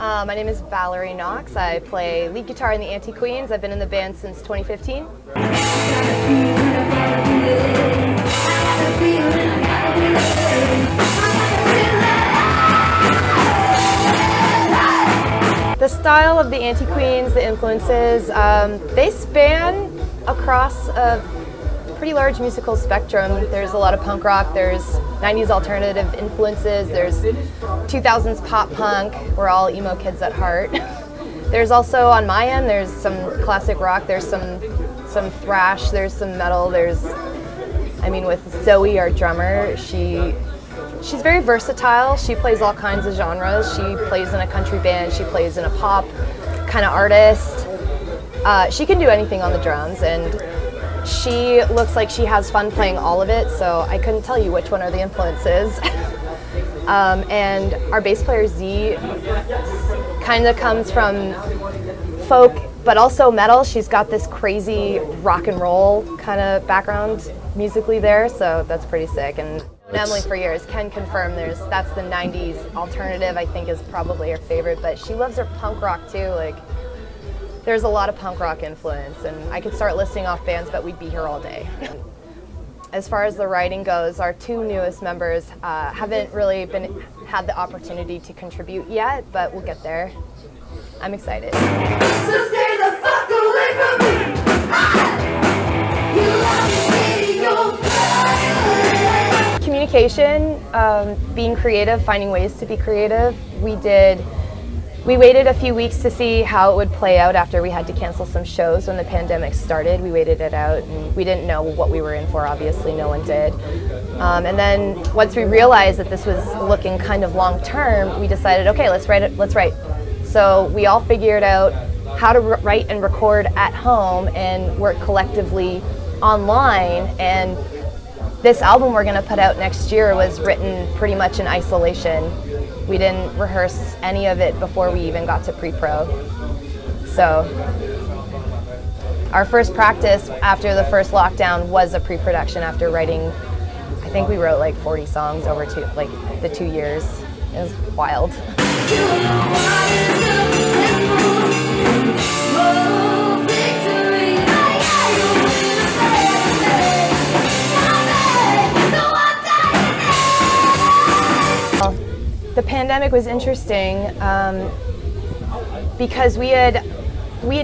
My name is Valerie Knox. I play lead guitar in the Anti-Queens. I've been in the band since 2015. The style of the Anti-Queens, the influences, they span across a pretty large musical spectrum. There's a lot of punk rock, there's 90s alternative influences, there's 2000s pop punk. We're all emo kids at heart. There's also, on my end, there's some classic rock, there's some thrash, there's some metal, with Zoe, our drummer, she's very versatile. She plays all kinds of genres. She plays in a country band, she plays in a pop kind of artist. She can do anything on the drums, and she looks like she has fun playing all of it, so I couldn't tell you which one are the influences. And our bass player Z kind of comes from folk, but also metal. She's got this crazy rock and roll kind of background musically there, so that's pretty sick. And Emily for years can confirm that's the 90s alternative, I think, is probably her favorite, but she loves her punk rock too. Like, there's a lot of punk rock influence, and I could start listing off bands, but we'd be here all day. As far as the writing goes, our two newest members haven't really had the opportunity to contribute yet, but we'll get there. I'm excited. So stay the fuck away from me. Communication, being creative, finding ways to be creative. We waited a few weeks to see how it would play out after we had to cancel some shows when the pandemic started. We waited it out, and we didn't know what we were in for, obviously, no one did. And then once we realized that this was looking kind of long term, we decided, okay, let's write. So we all figured out how to write and record at home and work collectively online, and this album we're going to put out next year was written pretty much in isolation. We didn't rehearse any of it before we even got to pre-pro. So our first practice after the first lockdown was a pre-production after writing, I think we wrote like 40 songs over the 2 years. It was wild. The pandemic was interesting because we had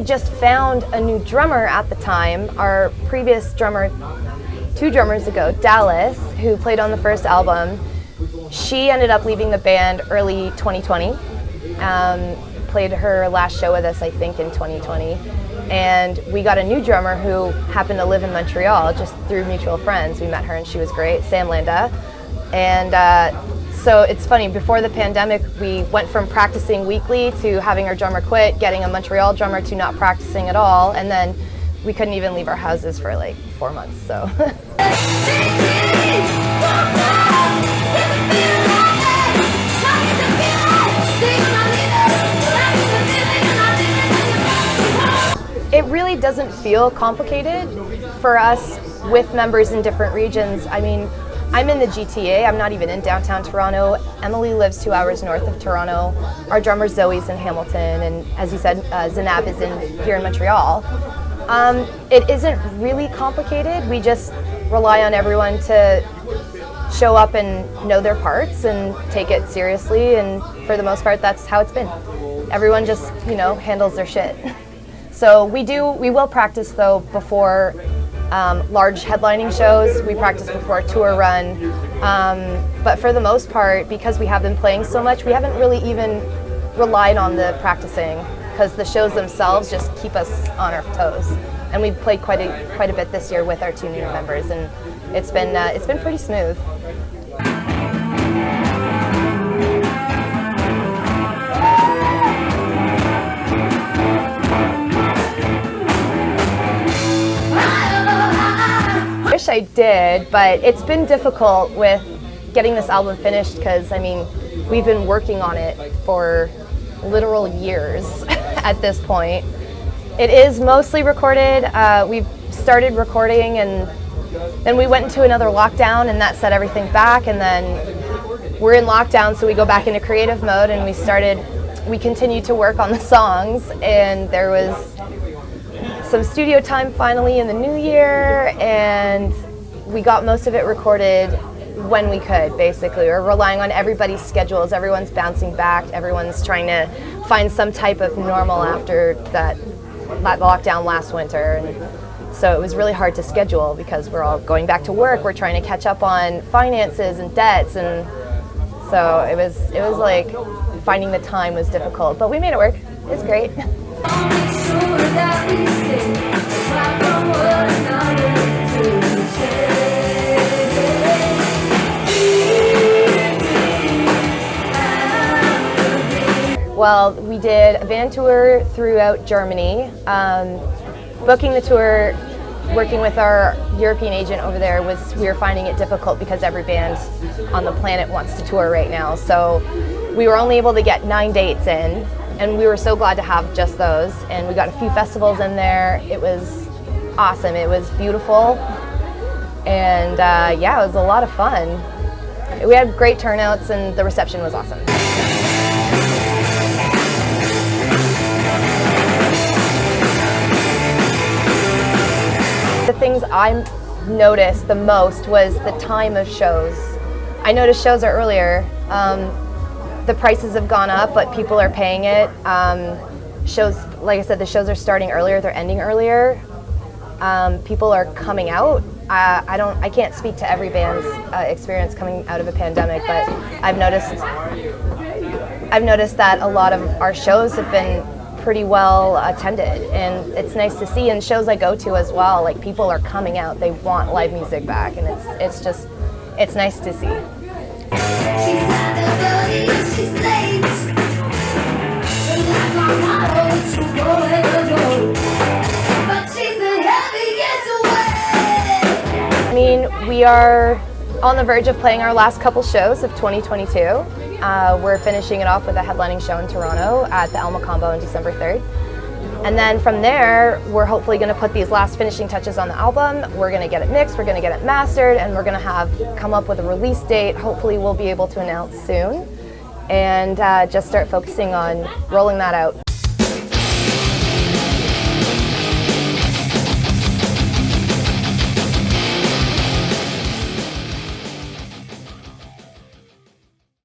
just found a new drummer at the time. Our previous drummer, 2 drummers ago, Dallas, who played on the first album, she ended up leaving the band early 2020. Played her last show with us, I think, in 2020. And we got a new drummer who happened to live in Montreal just through mutual friends. We met her and she was great, Sam Landa. And so it's funny, before the pandemic, we went from practicing weekly to having our drummer quit, getting a Montreal drummer to not practicing at all, and then we couldn't even leave our houses for like 4 months, so. It really doesn't feel complicated for us with members in different regions. I mean, I'm in the GTA, I'm not even in downtown Toronto. Emily lives 2 hours north of Toronto. Our drummer Zoe's in Hamilton, and as you said, Zanab is here in Montreal. It isn't really complicated. We just rely on everyone to show up and know their parts and take it seriously, and for the most part, that's how it's been. Everyone just, handles their shit. So we will practice though before large headlining shows. We practice before a tour run, but for the most part, because we have been playing so much, we haven't really even relied on the practicing, because the shows themselves just keep us on our toes. And we've played quite a bit this year with our 2 new members, and it's been pretty smooth. I did, but it's been difficult with getting this album finished because, we've been working on it for literal years at this point. It is mostly recorded. We've started recording, and then we went into another lockdown, and that set everything back, and then we're in lockdown, so we go back into creative mode, and we started we continued to work on the songs, and there was some studio time finally in the new year, and we got most of it recorded when we could, basically. We're relying on everybody's schedules. Everyone's bouncing back. Everyone's trying to find some type of normal after that lockdown last winter. And so it was really hard to schedule because we're all going back to work. We're trying to catch up on finances and debts, and so it was like finding the time was difficult, but we made it work. It's great. Well, we did a van tour throughout Germany. Booking the tour, working with our European agent over there, we were finding it difficult because every band on the planet wants to tour right now. So we were only able to get 9 dates in, and we were so glad to have just those. And we got a few festivals in there. It was awesome. It was beautiful. And yeah, it was a lot of fun. We had great turnouts, and the reception was awesome. The things I noticed the most was the time of shows. I noticed shows are earlier. The prices have gone up, but people are paying it. Shows, like I said, the shows are starting earlier, they're ending earlier. People are coming out. I can't speak to every band's experience coming out of a pandemic, but I've noticed that a lot of our shows have been pretty well attended, and it's nice to see. And shows I go to as well, like, people are coming out, they want live music back, and it's nice to see. I mean, we are on the verge of playing our last couple shows of 2022. We're finishing it off with a headlining show in Toronto at the Alma Combo on December 3rd. And then from there, we're hopefully going to put these last finishing touches on the album. We're going to get it mixed, we're going to get it mastered, and we're going to come up with a release date. Hopefully we'll be able to announce soon, and just start focusing on rolling that out.